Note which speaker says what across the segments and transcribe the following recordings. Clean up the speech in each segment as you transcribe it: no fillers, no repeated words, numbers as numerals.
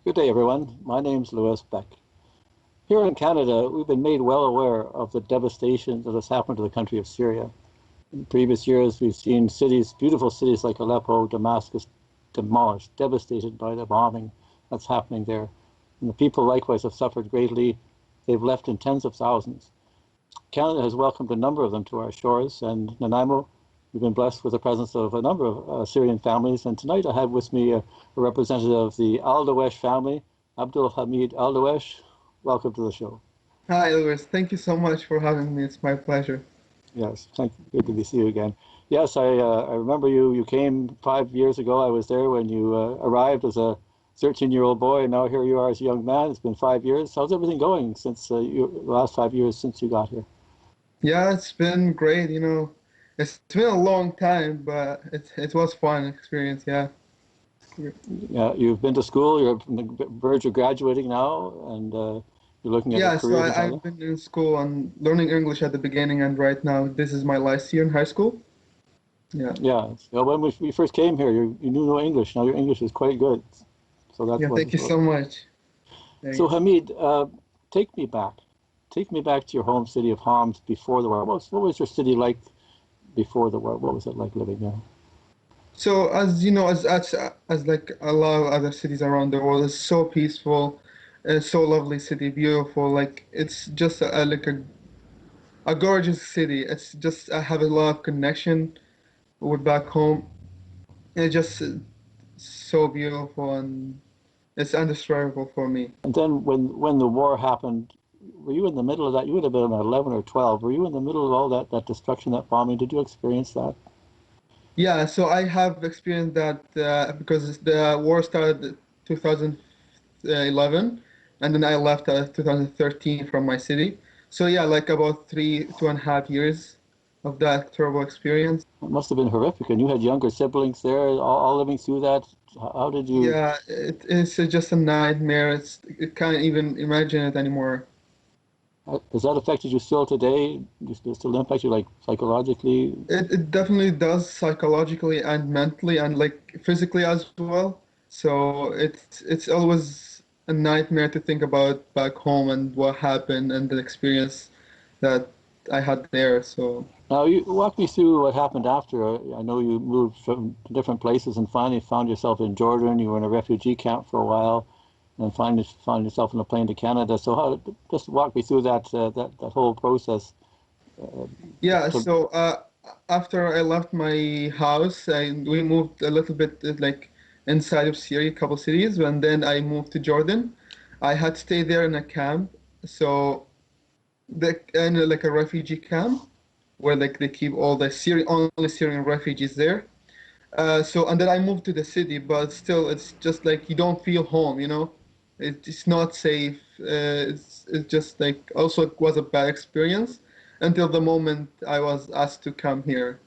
Speaker 1: Good day, everyone. My name's Louis Beck. Here in Canada, we've been made well aware of the devastation that has happened to the country of Syria. In previous years, we've seen cities, beautiful cities like Aleppo, Damascus, demolished, devastated by the bombing that's happening there. And the people likewise have suffered greatly. They've left in tens of thousands. Canada has welcomed a number of them to our shores, and Nanaimo, we've been blessed with the presence of a number of Syrian families. And tonight I have with me a representative of the Aldawesh family, Hamed Aldawesh. Welcome to the show.
Speaker 2: Hi, Louis. Thank you so much for having me. It's my pleasure.
Speaker 1: Yes, thank you. Good to see you again. Yes, I remember you. You came 5 years ago. I was there when you arrived as a 13-year-old boy, and now here you are as a young man. It's been 5 years. How's everything going since the last 5 years since you got here?
Speaker 2: Yeah, it's been great. It's been a long time, but it was fun experience. Yeah.
Speaker 1: Yeah, you've been to school. You're on the verge of graduating now, and you're looking at a
Speaker 2: Yeah, so
Speaker 1: career in Canada.
Speaker 2: I've been in school and learning English at the beginning, and right now this is my last year in high school. Yeah.
Speaker 1: Yeah. Well, when we first came here, you knew no English. Now your English is quite good. So that's
Speaker 2: Yeah.
Speaker 1: what.
Speaker 2: Thank you so much.
Speaker 1: So
Speaker 2: Thanks.
Speaker 1: Hamed, take me back. Take me back to your home city of Homs before the war. What was your city like before the war? What was it like living there?
Speaker 2: So as you know, as like a lot of other cities around the world, it's so peaceful, it's so lovely city, beautiful. Like it's just a gorgeous city. It's just I have a lot of connection with back home. It's just so beautiful and it's indescribable for me.
Speaker 1: And then when the war happened, were you in the middle of that? You would have been 11 or 12. Were you in the middle of all that destruction, that bombing? Did you experience that?
Speaker 2: Yeah, so I have experienced that because the war started 2011, and then I left 2013 from my city. So yeah, like about 2.5 years of that terrible experience.
Speaker 1: It must have been horrific. And you had younger siblings there, all living through that. How did you?
Speaker 2: Yeah, it's just a nightmare. It can't even imagine it anymore.
Speaker 1: Has that affected you still today? Does it still impact you, like psychologically?
Speaker 2: It definitely does psychologically and mentally and like physically as well. So it's always a nightmare to think about back home and what happened and the experience that I had there. So
Speaker 1: Now, you walk me through what happened after. I know you moved from different places and finally found yourself in Jordan. You were in a refugee camp for a while, and finally found yourself on a plane to Canada. So, just walk me through that whole process. Uh,
Speaker 2: yeah,
Speaker 1: to,
Speaker 2: so after I left my house, we moved a little bit like inside of Syria, a couple cities, and then I moved to Jordan. I had stayed there in a camp, so in like a refugee camp where like they keep all the only Syrian refugees there. So and then I moved to the city, but still it's just like you don't feel home. It's not safe. It's just like also it was a bad experience until the moment I was asked to come here.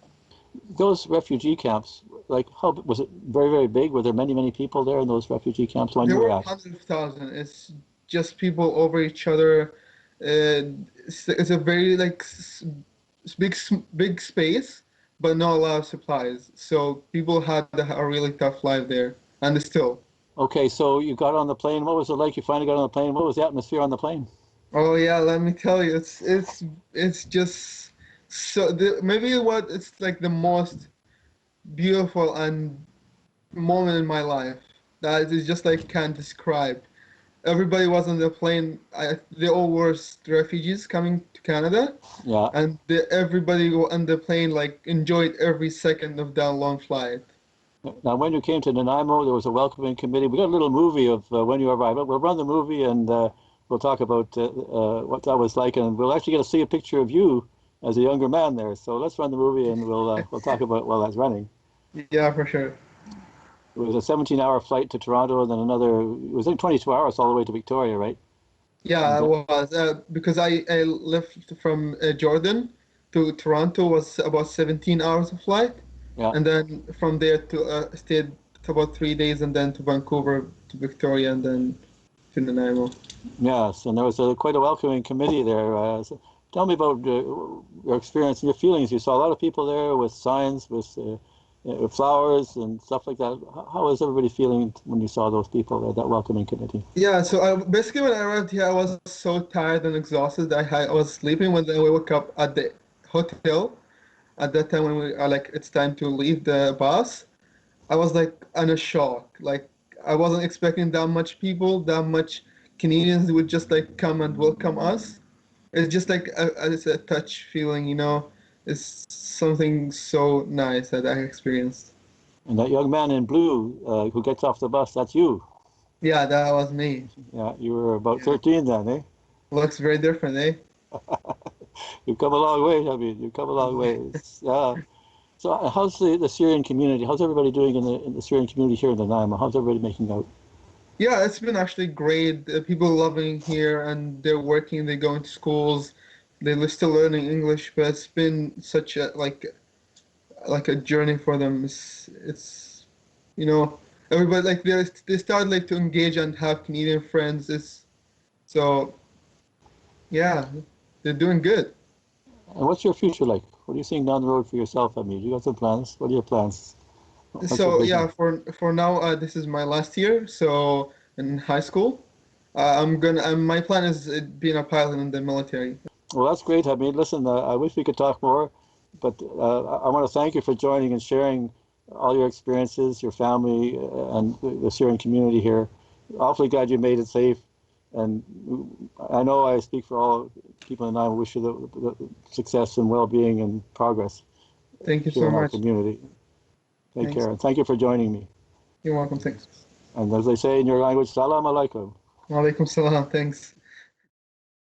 Speaker 1: those refugee camps, like, how was it? Very, very big? Were there many, many people there in those refugee camps when
Speaker 2: There
Speaker 1: you were
Speaker 2: were
Speaker 1: at?
Speaker 2: hundreds of thousands. It's just people over each other. It's a very like big space, but not a lot of supplies. So people had a really tough life there, and still.
Speaker 1: Okay, so you got on the plane. What was it like? You finally got on the plane. What was the atmosphere on the plane?
Speaker 2: Oh yeah, let me tell you, it's just maybe what it's like the most beautiful and moment in my life that is just like can't describe. Everybody was on the plane. They all were refugees coming to Canada,
Speaker 1: Yeah.
Speaker 2: and everybody on the plane like enjoyed every second of that long flight.
Speaker 1: Now, when you came to Nanaimo, there was a welcoming committee. We got a little movie of when you arrived. We'll run the movie and we'll talk about what that was like, and we'll actually get to see a picture of you as a younger man there. So let's run the movie and we'll talk about it while that's running.
Speaker 2: Yeah, for sure.
Speaker 1: It was a 17-hour flight to Toronto, and then another. It was like 22 hours all the way to Victoria, right?
Speaker 2: Yeah,
Speaker 1: And
Speaker 2: I was because I left from Jordan to Toronto was about 17 hours of flight,
Speaker 1: yeah,
Speaker 2: and then from there to stayed about 3 days, and then to Vancouver to Victoria, and then to Nanaimo.
Speaker 1: yes, and there was quite a welcoming committee there. So tell me about your experience and your feelings. You saw a lot of people there with signs, with flowers and stuff like that. How was everybody feeling when you saw those people at that welcoming committee?
Speaker 2: Yeah, so basically when I arrived here, I was so tired and exhausted. I was sleeping when I woke up at the hotel. At that time when we are like, it's time to leave the bus, I was like in a shock. Like I wasn't expecting that much people, that much Canadians would just like come and welcome us. It's just like it's a touch feeling, you know. It's something so nice that I experienced.
Speaker 1: And that young man in blue who gets off the bus, that's you.
Speaker 2: Yeah, that was me.
Speaker 1: Yeah, you were about
Speaker 2: Yeah.
Speaker 1: 13 then, eh?
Speaker 2: Looks very different, eh?
Speaker 1: You've come a long way, I mean, you've come a long way. So how's the Syrian community? How's everybody doing in the Syrian community here in Nanaimo? How's everybody making out?
Speaker 2: Yeah, it's been actually great. People loving here and they're working, they're going to schools, they're still learning English, but it's been such a like a journey for them. It's you know everybody like they start like to engage and have Canadian friends. It's so yeah, they're doing good.
Speaker 1: And what's your future like? What are you seeing down the road for yourself? I mean, you got some plans. What are your plans? What's your
Speaker 2: So yeah,
Speaker 1: vision?
Speaker 2: for now, this is my last year. So in high school, my plan is being a pilot in the military.
Speaker 1: Well, that's great. I mean, listen, I wish we could talk more, but I want to thank you for joining and sharing all your experiences, your family, and the Syrian community here. Awfully glad you made it safe. And I know I speak for all people in Nanaimo. Wish you the success and well-being and progress
Speaker 2: Thank you
Speaker 1: here
Speaker 2: so
Speaker 1: in our
Speaker 2: much.
Speaker 1: community. Take
Speaker 2: Thanks.
Speaker 1: care, and thank you for joining me.
Speaker 2: You're welcome. Thanks.
Speaker 1: And as they say in your language, salam alaikum.
Speaker 2: Walaikum salam. Thanks.